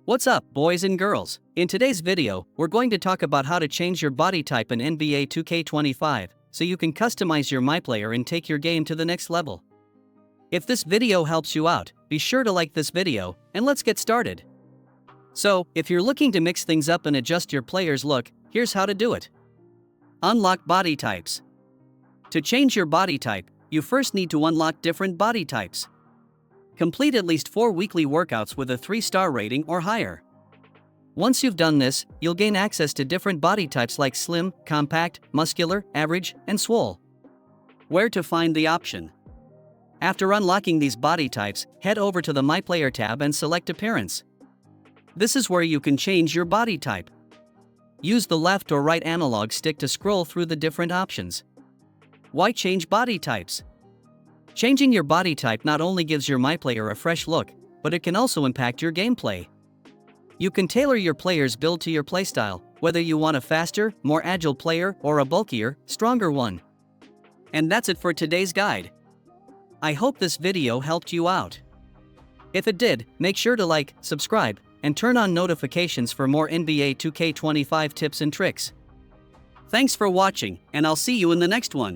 What's up, boys and girls? In today's video, we're going to talk about how to change your body type in NBA 2K25 so you can customize your myplayer and take your game to the next level. If this video helps you out, be sure to like this video, and let's get started. So, if you're looking to mix things up and adjust your player's look, here's how to do it. Unlock body types. To change your body type, you first need to unlock different body types. Complete at least 4 weekly workouts with a 3-star rating or higher. Once you've done this, you'll gain access to different body types like slim, compact, muscular, average, and swole. Where to find the option? After unlocking these body types, head over to the My Player tab and select Appearance. This is where you can change your body type. Use the left or right analog stick to scroll through the different options. Why change body types? Changing your body type not only gives your myplayer a fresh look, but it can also impact your gameplay. You can tailor your player's build to your playstyle, whether you want a faster, more agile player or a bulkier, stronger one. And that's it for today's guide. I hope this video helped you out. If it did, make sure to like, subscribe, and turn on notifications for more NBA 2K25 tips and tricks. Thanks for watching, and I'll see you in the next one.